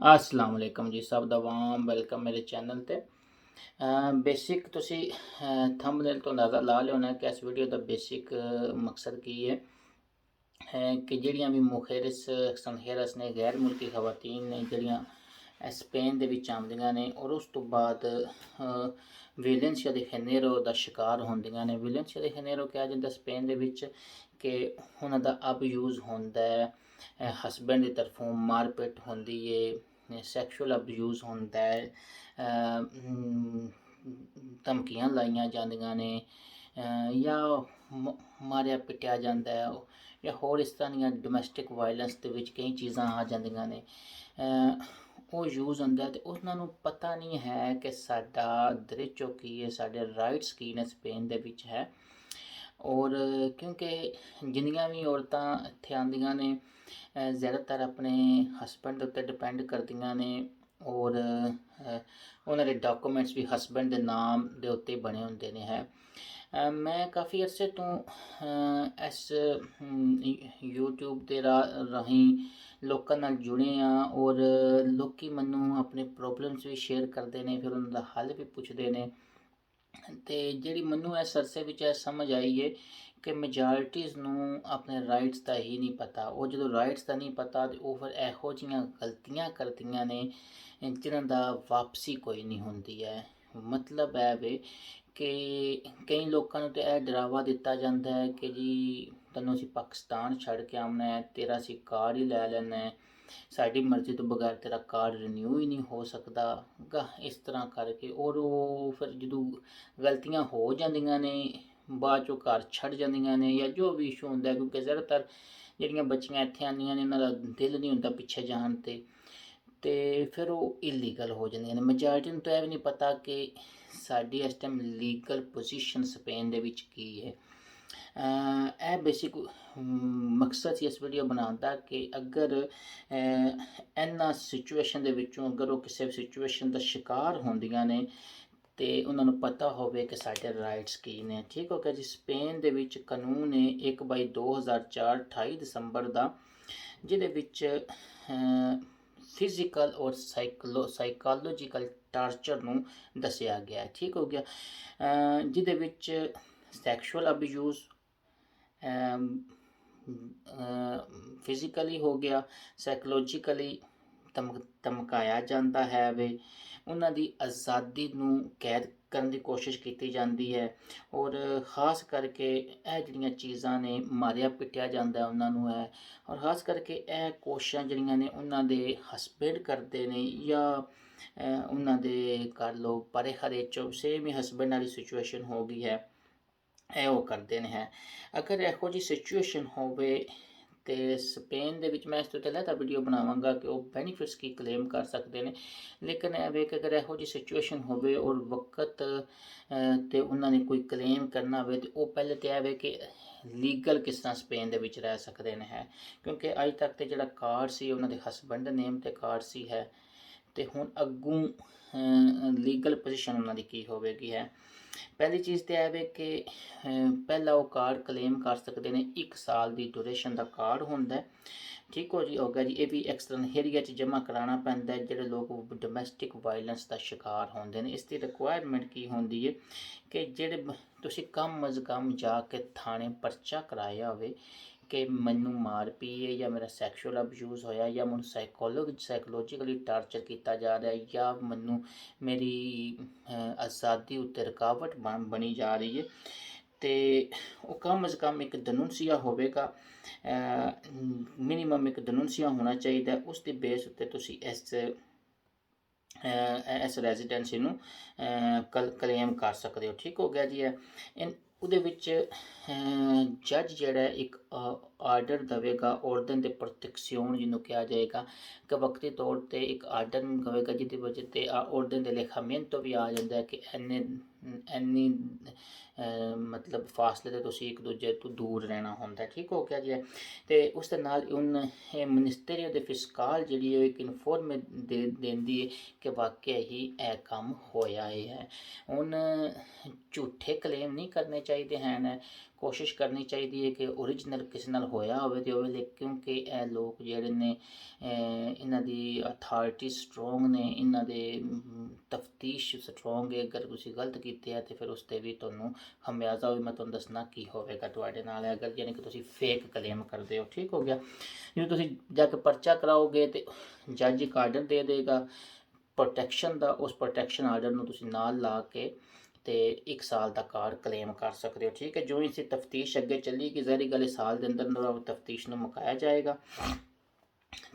अस्सलाम वालेकुम जी, सब दा वाम वेलकम मेरे चैनल ते। बेसिक तुसी थंबनेल तो अंदाज़ा ला लिया होना कि इस वीडियो का बेसिक मकसद की है कि ਜਿਹੜੀਆਂ ਵੀ ਮੁਖਰਿਸ ਸੰਹੇਰਸ ਨੇ ਗੈਰ ਮੁਲਕੀ ਖਵਾਤੀਨ ਨੇ ਜਿਹੜੀਆਂ ਸਪੇਨ ਦੇ ਵਿੱਚ ਆਉਂਦੀਆਂ ਨੇ ਔਰ ਉਸ ਤੋਂ ਬਾਅਦ ਵਿਲੈਂਸੀਆ ਦੇ ਹਨੇਰੋ ਦਾ ਸ਼ਿਕਾਰ ਹੁੰਦੀਆਂ ਨੇ। ਵਿਲੈਂਸੀਆ ਦੇ ਹਨੇਰੋ ਕਿਹਾ ਜਾਂਦਾ ਸਪੇਨ ਦੇ ਵਿੱਚ ਕਿ ਉਹਨਾਂ ਦਾ ਅਬ ਯੂਜ਼ ਹੁੰਦਾ ਹੈ, ਹਸਬੈਂਡ ਦੀ ਤਰਫੋਂ ਮਾਰਪੀਟ ਹੁੰਦੀ ਹੈ, ਸੈਕਸ਼ੂਅਲ ਅਬਯੂਜ਼ ਹੁੰਦਾ ਹੈ, ਧਮਕੀਆਂ ਲਾਈਆਂ ਜਾਂਦੀਆਂ ਨੇ ਜਾਂ ਮਾਰਿਆ ਪਿੱਟਿਆ ਜਾਂਦਾ ਹੈ ਜਾਂ ਹੋਰ ਇਸ ਤਰ੍ਹਾਂ ਦੀਆਂ ਡੋਮੈਸਟਿਕ ਵਾਇਲੈਂਸ ਦੇ ਵਿੱਚ ਕਈ ਚੀਜ਼ਾਂ ਆ ਜਾਂਦੀਆਂ ਨੇ। ਉਹ ਯੂਜ਼ ਹੁੰਦਾ ਅਤੇ ਉਹਨਾਂ ਨੂੰ ਪਤਾ ਨਹੀਂ ਹੈ ਕਿ ਸਾਡਾ ਦਰਿਚੋ ਕੀ ਹੈ, ਸਾਡੇ ਰਾਈਟਸ ਕੀ ਨੇ ਸਪੇਨ ਦੇ ਵਿੱਚ ਹੈ। ਔਰ ਕਿਉਂਕਿ ਜਿੰਨੀਆਂ ਵੀ ਔਰਤਾਂ ਇੱਥੇ ਆਉਂਦੀਆਂ ਨੇ ਜ਼ਿਆਦਾਤਰ ਆਪਣੇ ਹਸਬੈਂਡ ਦੇ ਉੱਤੇ ਡਿਪੈਂਡ ਕਰਦੀਆਂ ਨੇ ਔਰ ਉਹਨਾਂ ਦੇ ਡਾਕੂਮੈਂਟਸ ਵੀ ਹਸਬੈਂਡ ਦੇ ਨਾਮ ਦੇ ਉੱਤੇ ਬਣੇ ਹੁੰਦੇ ਨੇ ਹੈ। ਮੈਂ ਕਾਫੀ ਅਰਸੇ ਤੋਂ ਇਸ YouTube ਦੇ ਰਾਹੀਂ ਲੋਕਾਂ ਨਾਲ ਜੁੜੇ ਹਾਂ ਔਰ ਲੋਕੀ ਮੈਨੂੰ ਆਪਣੇ ਪ੍ਰੋਬਲਮਸ ਵੀ ਸ਼ੇਅਰ ਕਰਦੇ ਨੇ, ਫਿਰ ਉਹਨਾਂ ਦਾ ਹੱਲ ਵੀ ਪੁੱਛਦੇ ਨੇ। ਅਤੇ ਜਿਹੜੀ ਮੈਨੂੰ ਇਸ ਅਰਸੇ ਵਿੱਚ ਇਹ ਸਮਝ ਆਈ ਹੈ ਕਿ ਮੈਜੋਰਟੀਜ਼ ਨੂੰ ਆਪਣੇ ਰਾਈਟਸ ਦਾ ਹੀ ਨਹੀਂ ਪਤਾ। ਉਹ ਜਦੋਂ ਰਾਈਟਸ ਦਾ ਨਹੀਂ ਪਤਾ ਤਾਂ ਉਹ ਫਿਰ ਇਹੋ ਜਿਹੀਆਂ ਗਲਤੀਆਂ ਕਰਦੀਆਂ ਨੇ ਜਿਨ੍ਹਾਂ ਦਾ ਵਾਪਸੀ ਕੋਈ ਨਹੀਂ ਹੁੰਦੀ ਹੈ। ਮਤਲਬ ਹੈ ਵੇ ਕਿ ਕਈ ਲੋਕਾਂ ਨੂੰ ਤਾਂ ਇਹ ਡਰਾਵਾ ਦਿੱਤਾ ਜਾਂਦਾ ਹੈ ਕਿ ਜੀ ਤੈਨੂੰ ਅਸੀਂ ਪਾਕਿਸਤਾਨ ਛੱਡ ਕੇ ਆਉਣਾ ਹੈ, ਤੇਰਾ ਅਸੀਂ ਕਾਰਡ ਹੀ ਲੈ ਲੈਣਾ ਹੈ, ਸਾਡੀ ਮਰਜ਼ੀ ਤੋਂ ਬਗੈਰ ਤੇਰਾ ਕਾਰਡ ਰਿਨਿਊ ਹੀ ਨਹੀਂ ਹੋ ਸਕਦਾ ਗਾ, ਇਸ ਤਰ੍ਹਾਂ ਕਰਕੇ। ਔਰ ਉਹ ਫਿਰ ਜਦੋਂ ਗਲਤੀਆਂ ਹੋ ਜਾਂਦੀਆਂ ਨੇ ਬਾਅਦ ਚੋਂ ਘਰ ਛੱਡ ਜਾਂਦੀਆਂ ਨੇ ਜਾਂ ਜੋ ਵੀ ਇਸ਼ੂ ਹੁੰਦਾ, ਕਿਉਂਕਿ ਜ਼ਿਆਦਾਤਰ ਜਿਹੜੀਆਂ ਬੱਚੀਆਂ ਇੱਥੇ ਆਉਂਦੀਆਂ ਨੇ ਉਹਨਾਂ ਦਾ ਦਿਲ ਨਹੀਂ ਹੁੰਦਾ ਪਿੱਛੇ ਜਾਣ ਤੇ ਫਿਰ ਉਹ ਇਲੀਗਲ ਹੋ ਜਾਂਦੀਆਂ ਨੇ। ਮੈਜੋਰਟੀ ਨੂੰ ਤਾਂ ਇਹ ਵੀ ਨਹੀਂ ਪਤਾ ਕਿ ਸਾਡੀ ਇਸ ਟਾਈਮ ਲੀਗਲ ਪੋਜੀਸ਼ਨ ਸਪੇਨ ਦੇ ਵਿੱਚ ਕੀ ਹੈ। ਇਹ ਬੇਸਿਕ ਮਕਸਦ ਸੀ ਇਸ ਵੀਡੀਓ ਬਣਾਉਣ ਦਾ ਕਿ ਅਗਰ ਇਹਨਾਂ ਸਿਚੁਏਸ਼ਨ ਦੇ ਵਿੱਚੋਂ ਅਗਰ ਉਹ ਕਿਸੇ ਸਿਚੁਏਸ਼ਨ ਦਾ ਸ਼ਿਕਾਰ ਹੁੰਦੀਆਂ ਨੇ ਤੇ ਉਹਨਾਂ ਨੂੰ ਪਤਾ ਹੋਵੇ ਕਿ ਸਾਡੇ ਰਾਈਟਸ ਕੀ ਨੇ। ਠੀਕ ਹੋ ਗਿਆ ਜੀ। ਸਪੇਨ ਦੇ ਵਿੱਚ ਕਾਨੂੰਨ ਹੈ 1/2004 28 ਦਸੰਬਰ ਦਾ, ਜਿਹਦੇ ਵਿੱਚ ਫਿਜ਼ੀਕਲ ਔਰ ਸਾਈਕੋਲੋਜੀਕਲ ਟਾਰਚਰ ਨੂੰ ਦੱਸਿਆ ਗਿਆ। ਠੀਕ ਹੋ ਗਿਆ। ਜਿਹਦੇ ਵਿੱਚ ਸੈਕਸ਼ੂਅਲ ਅਬਯੂਜ਼ ਫਿਜ਼ੀਕਲੀ ਹੋ ਗਿਆ, ਸਾਈਕੋਲੋਜੀਕਲੀ ਧਮਕਾਇਆ ਜਾਂਦਾ ਹੈ ਵੇ, ਉਹਨਾਂ ਦੀ ਆਜ਼ਾਦੀ ਨੂੰ ਕੈਦ ਕਰਨ ਦੀ ਕੋਸ਼ਿਸ਼ ਕੀਤੀ ਜਾਂਦੀ ਹੈ। ਔਰ ਖਾਸ ਕਰਕੇ ਇਹ ਜਿਹੜੀਆਂ ਚੀਜ਼ਾਂ ਨੇ ਮਾਰਿਆ ਪਿੱਟਿਆ ਜਾਂਦਾ ਉਹਨਾਂ ਨੂੰ ਹੈ। ਔਰ ਖਾਸ ਕਰਕੇ ਇਹ ਕੋਸ਼ਿਸ਼ਾਂ ਜਿਹੜੀਆਂ ਨੇ ਉਹਨਾਂ ਦੇ ਹਸਬੈਂਡ ਕਰਦੇ ਨੇ ਜਾਂ ਉਹਨਾਂ ਦੇ ਕਰ ਲਓ ਪਰੇ ਹਰੇ ਚੋਂ ਸੇਮ ਹੀ ਹਸਬੈਂਡ ਵਾਲੀ ਸਿਚੁਏਸ਼ਨ ਹੋ ਗਈ ਹੈ, ਇਹ ਉਹ ਕਰਦੇ ਨੇ ਹੈ। ਅਗਰ ਇਹੋ ਜਿਹੀ ਸਿਚੁਏਸ਼ਨ ਹੋਵੇ ਤੇ ਸਪੇਨ ਦੇ ਵਿੱਚ ਮੈਂ ਇਸ ਤੋਂ ਪਹਿਲਾਂ ਤਾਂ ਵੀਡੀਓ ਬਣਾਵਾਂਗਾ ਕਿ ਉਹ ਬੈਨੀਫਿਟਸ ਕੀ ਕਲੇਮ ਕਰ ਸਕਦੇ ਨੇ। ਲੇਕਿਨ ਇਹ ਵੇ ਕਿ ਅਗਰ ਇਹੋ ਜਿਹੀ ਸਿਚੁਏਸ਼ਨ ਹੋਵੇ ਔਰ ਵਕਤ ਤੇ ਉਹਨਾਂ ਨੇ ਕੋਈ ਕਲੇਮ ਕਰਨਾ ਹੋਵੇ ਤੇ ਉਹ ਪਹਿਲੇ ਤਾਂ ਇਹ ਵੇ ਕਿ ਲੀਗਲ ਕਿਸ ਤਰ੍ਹਾਂ ਸਪੇਨ ਦੇ ਵਿੱਚ ਰਹਿ ਸਕਦੇ ਨੇ ਹੈ। ਕਿਉਂਕਿ ਅੱਜ ਤੱਕ ਤੇ ਜਿਹੜਾ ਕਾਰਡ ਸੀ ਉਹਨਾਂ ਦੇ ਹਸਬੈਂਡ ਦੇ ਨੇਮ ਤੇ ਕਾਰਡ ਸੀ ਹੈ, ਤੇ ਹੁਣ ਅੱਗੋਂ ਲੀਗਲ ਪੋਜੀਸ਼ਨ ਉਹਨਾਂ ਦੀ ਕੀ ਹੋਵੇਗੀ ਹੈ। ਪਹਿਲੀ ਚੀਜ਼ ਤਾਂ ਇਹ ਵੇ ਕਿ ਪਹਿਲਾਂ ਉਹ ਕਾਰਡ ਕਲੇਮ ਕਰ ਸਕਦੇ ਨੇ, 1 ਸਾਲ ਦੀ ਡਿਊਰੇਸ਼ਨ ਦਾ ਕਾਰਡ ਹੁੰਦਾ। ਠੀਕ ਹੋ ਜੀ, ਹੋ ਗਿਆ ਜੀ। ਇਹ ਵੀ ਐਕਸਟਰਨ ਏਰੀਆ 'ਚ ਜਮ੍ਹਾਂ ਕਰਾਉਣਾ ਪੈਂਦਾ ਜਿਹੜੇ ਲੋਕ ਡੋਮੈਸਟਿਕ ਵਾਇਲੈਂਸ ਦਾ ਸ਼ਿਕਾਰ ਹੁੰਦੇ ਨੇ। ਇਸ ਦੀ ਰਿਕੁਆਇਰਮੈਂਟ ਕੀ ਹੁੰਦੀ ਹੈ ਕਿ ਜਿਹੜੇ ਤੁਸੀਂ ਕਮ ਅਜ਼ ਕਮ ਜਾ ਕੇ ਥਾਣੇ ਪਰਚਾ ਕਰਾਇਆ ਹੋਵੇ ਕਿ ਮੈਨੂੰ ਮਾਰ ਪਈ ਹੈ ਜਾਂ ਮੇਰਾ ਸੈਕਸ਼ੂਅਲ ਅਬਯੂਜ਼ ਹੋਇਆ ਜਾਂ ਮੈਨੂੰ ਸਾਈਕੋਲੋਜੀਕਲੀ ਟਾਰਚਰ ਕੀਤਾ ਜਾ ਰਿਹਾ ਜਾਂ ਮੈਨੂੰ ਮੇਰੀ ਆਜ਼ਾਦੀ ਉੱਤੇ ਰੁਕਾਵਟ ਬਣੀ ਜਾ ਰਹੀ ਹੈ, ਤੇ ਉਹ ਕਮ ਅਜ਼ ਕਮ ਇੱਕ ਡੈਨੂੰਸੀਆ ਹੋਵੇਗਾ, ਮਿਨੀਮਮ ਇੱਕ ਡੈਨੂੰਸੀਆ ਹੋਣਾ ਚਾਹੀਦਾ। ਉਸ ਦੀ ਬੇਸ ਉੱਤੇ ਤੁਸੀਂ ਇਸ ਰੈਜ਼ੀਡੈਂਸੀ ਨੂੰ ਕਲੇਮ ਕਰ ਸਕਦੇ ਹੋ। ਠੀਕ ਹੋ ਗਿਆ ਜੀ। ਉਹਦੇ ਵਿੱਚ ਜੱਜ ਜਿਹੜਾ ਇੱਕ ਆਰਡਰ ਦੇਵੇਗਾ, ਔਰਦਨ ਦੇ ਪ੍ਰੋਟੈਕਸ਼ਨ ਜਿਹਨੂੰ ਕਿਹਾ ਜਾਏਗਾ ਕਿ ਵਕਤੀ ਤੌਰ 'ਤੇ ਇੱਕ ਆਰਡਰ ਦੇਵੇਗਾ ਜਿਹਦੀ ਵਜ੍ਹਾ 'ਤੇ ਔਰਦਨ ਦੇ ਲਿਖਾਮento ਵੀ ਆ ਜਾਂਦਾ ਕਿ ਇੰਨੀ ਮਤਲਬ ਫਾਸਲੇ 'ਤੇ ਤੁਸੀਂ ਇੱਕ ਦੂਜੇ ਤੋਂ ਦੂਰ ਰਹਿਣਾ ਹੁੰਦਾ। ਠੀਕ ਹੋ ਗਿਆ ਜੀ। ਅਤੇ ਉਸ ਦੇ ਨਾਲ ਹੁਣ ਇਹ ਮਨਿਸਟਰੀਓ ਦੇ ਫਿਸਕਾਲ ਜਿਹੜੀ ਉਹ ਇੱਕ ਇਨਫੋਰਮ ਦਿੰਦੀ ਹੈ ਕਿ ਵਾਕਿਆ ਹੀ ਇਹ ਕੰਮ ਹੋਇਆ ਹੈ। ਹੁਣ ਝੂਠੇ ਕਲੇਮ ਨਹੀਂ ਕਰਨੇ ਚਾਹੀਦੇ ਹਨ। ਕੋਸ਼ਿਸ਼ ਕਰਨੀ ਚਾਹੀਦੀ ਹੈ ਕਿ ਓਰੀਜਨਲ ਕਿਸੇ ਨਾਲ ਹੋਇਆ ਹੋਵੇ ਤੇ ਹੋਵੇ, ਲੇਕਿਨ ਕਿਉਂਕਿ ਇਹ ਲੋਕ ਜਿਹੜੇ ਨੇ ਇਹਨਾਂ ਦੀ ਅਥਾਰਟੀ ਸਟਰੋਂਗ ਨੇ, ਇਹਨਾਂ ਦੇ ਤਫਤੀਸ਼ ਸਟਰੋਂਗ ਹੈ। ਅਗਰ ਤੁਸੀਂ ਗਲਤ ਕੀਤੇ ਹੈ ਤੇ ਫਿਰ ਉਸ 'ਤੇ ਵੀ ਤੁਹਾਨੂੰ ਖਮਿਆਜ਼ਾ ਵੀ ਮੈਂ ਤੁਹਾਨੂੰ ਦੱਸਣਾ ਕੀ ਹੋਵੇਗਾ ਤੁਹਾਡੇ ਨਾਲ, ਅਗਰ ਯਾਨੀ ਕਿ ਤੁਸੀਂ ਫੇਕ ਕਲੇਮ ਕਰਦੇ ਹੋ। ਠੀਕ ਹੋ ਗਿਆ। ਜਦੋਂ ਤੁਸੀਂ ਜਾ ਕੇ ਪਰਚਾ ਕਰਾਓਗੇ ਤੇ ਜੱਜ ਇੱਕ ਆਰਡਰ ਦੇ ਦੇਗਾ ਪ੍ਰੋਟੈਕਸ਼ਨ ਦਾ, ਉਸ ਪ੍ਰੋਟੈਕਸ਼ਨ ਆਰਡਰ ਨੂੰ ਤੁਸੀਂ ਨਾਲ ਲਾ ਕੇ ਤੇ 1 ਸਾਲ ਦਾ ਕਾਰਡ ਕਲੇਮ ਕਰ ਸਕਦੇ ਹੋ। ਠੀਕ ਹੈ। ਜੋ ਇਸੇ ਤਫਤੀਸ਼ ਅੱਗੇ ਚੱਲੇਗੀ, ਜ਼ਾਹਰੀ ਗੱਲ ਸਾਲ ਦੇ ਅੰਦਰ ਅੰਦਰ ਤਫਤੀਸ਼ ਨੂੰ ਮੁਕਾਇਆ ਜਾਏਗਾ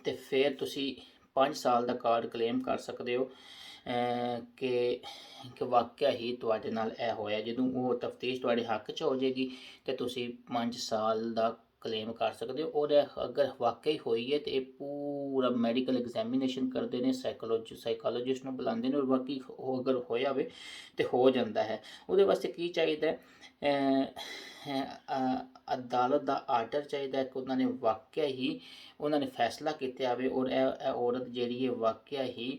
ਤੇ ਫਿਰ ਤੁਸੀਂ 5 ਸਾਲ ਦਾ ਕਾਰਡ ਕਲੇਮ ਕਰ ਸਕਦੇ ਹੋ ਕਿ ਵਾਕਿਆ ਹੀ ਤੁਹਾਡੇ ਨਾਲ ਇਹ ਹੋਇਆ। ਜਦੋਂ ਉਹ ਤਫਤੀਸ਼ ਤੁਹਾਡੇ ਹੱਕ 'ਚ ਹੋ ਜਾਏਗੀ ਤੇ ਤੁਸੀਂ 5 ਸਾਲ ਦਾ ਕਲੇਮ ਕਰ ਸਕਦੇ ਹੋ। ਔਰ ਅਗਰ ਵਾਕਈ ਹੋਈ ਹੈ ਤੇ ਇਹ ਪੂਰਾ ਮੈਡੀਕਲ ਐਗਜ਼ਾਮੀਨੇਸ਼ਨ ਕਰਦੇ ਨੇ, ਸਾਈਕੋਲੋਜਿਸਟ ਨੂੰ ਬੁਲਾਉਂਦੇ ਨੇ, ਔਰ ਬਾਕੀ ਉਹ ਅਗਰ ਹੋਇਆ ਹੋਵੇ ਤੇ ਹੋ ਜਾਂਦਾ ਹੈ। ਉਹਦੇ ਵਾਸਤੇ ਕੀ ਚਾਹੀਦਾ? ਅਦਾਲਤ ਦਾ ਆਰਡਰ ਚਾਹੀਦਾ ਕਿ ਉਹਨਾਂ ਨੇ ਵਾਕਿਆ ਹੀ ਉਹਨਾਂ ਨੇ ਫੈਸਲਾ ਕੀਤਾ ਹੋਵੇ ਔਰ ਇਹ ਔਰਤ ਜਿਹੜੀ ਹੈ ਵਾਕਿਆ ਹੀ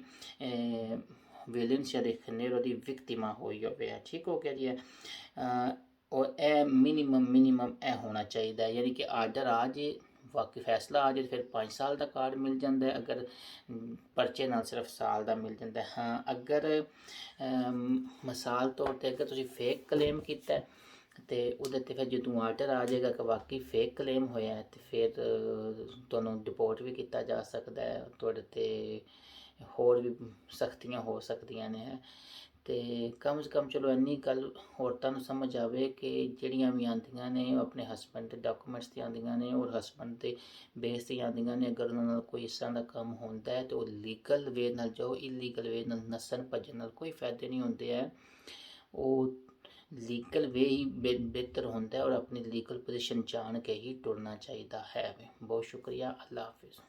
ਵਿਲਨਸ ਜਾਂ ਦੇਖਣੇ ਉਹਦੀ ਵਿਕਟਿਮਾ ਹੋਈ ਹੋਵੇ। ਠੀਕ ਹੋ ਗਿਆ ਜੀ। ਔਰ ਇਹ ਮਿਨੀਮਮ ਇਹ ਹੋਣਾ ਚਾਹੀਦਾ, ਯਾਨੀ ਕਿ ਆਰਡਰ ਆ ਜੇ, ਬਾਕੀ ਫੈਸਲਾ ਆ ਜਾਏ ਫਿਰ 5 ਸਾਲ ਦਾ ਕਾਰਡ ਮਿਲ ਜਾਂਦਾ ਹੈ, ਅਗਰ ਪਰਚੇ ਨਾਲ ਸਿਰਫ ਸਾਲ ਦਾ ਮਿਲ ਜਾਂਦਾ। ਹਾਂ, ਅਗਰ ਮਿਸਾਲ ਤੌਰ 'ਤੇ ਅਗਰ ਤੁਸੀਂ ਫੇਕ ਕਲੇਮ ਕੀਤਾ ਤੇ ਉਹਦੇ 'ਤੇ ਫਿਰ ਜਦੋਂ ਆਰਡਰ ਆ ਜਾਏਗਾ ਕਿ ਵਾਕਈ ਫੇਕ ਕਲੇਮ ਹੋਇਆ ਤੇ ਫਿਰ ਤੁਹਾਨੂੰ ਡਿਪੋਰਟ ਵੀ ਕੀਤਾ ਜਾ ਸਕਦਾ ਹੈ, ਤੁਹਾਡੇ 'ਤੇ ਹੋਰ ਵੀ ਸਖਤੀਆਂ ਹੋ ਸਕਦੀਆਂ ਨੇ। ਤੇ ਕਮ ਸੇ ਕਮ ਚਲੋ ਇੰਨੀ ਗੱਲ ਔਰਤਾਂ ਨੂੰ ਸਮਝ ਆਵੇ ਕਿ ਜਿਹੜੀਆਂ ਵੀ ਆਉਂਦੀਆਂ ਨੇ ਆਪਣੇ ਹਸਬੈਂਡ ਦੇ ਡਾਕੂਮੈਂਟਸ 'ਤੇ ਆਉਂਦੀਆਂ ਨੇ ਔਰ ਹਸਬੈਂਡ ਦੇ ਬੇਸ 'ਤੇ ਆਉਂਦੀਆਂ ਨੇ। ਅਗਰ ਉਹਨਾਂ ਨਾਲ ਕੋਈ ਇਸ ਤਰ੍ਹਾਂ ਦਾ ਕੰਮ ਹੁੰਦਾ ਹੈ ਤਾਂ ਉਹ ਲੀਗਲ ਵੇ ਨਾਲ ਜਾਓ, ਇਲੀਗਲ ਵੇ ਨਾਲ ਨੱਸਣ ਭੱਜਣ ਨਾਲ ਕੋਈ ਫਾਇਦੇ ਨਹੀਂ ਹੁੰਦੇ ਹੈ। ਉਹ ਲੀਗਲ ਵੇ ਹੀ ਬਿਹਤਰ ਹੁੰਦਾ ਹੈ ਔਰ ਆਪਣੀ ਲੀਗਲ ਪੋਜੀਸ਼ਨ ਜਾਣ ਕੇ ਹੀ ਟੁਰਨਾ ਚਾਹੀਦਾ ਹੈ। ਬਹੁਤ ਸ਼ੁਕਰੀਆ। ਅੱਲਾ ਹਾਫਿਜ਼।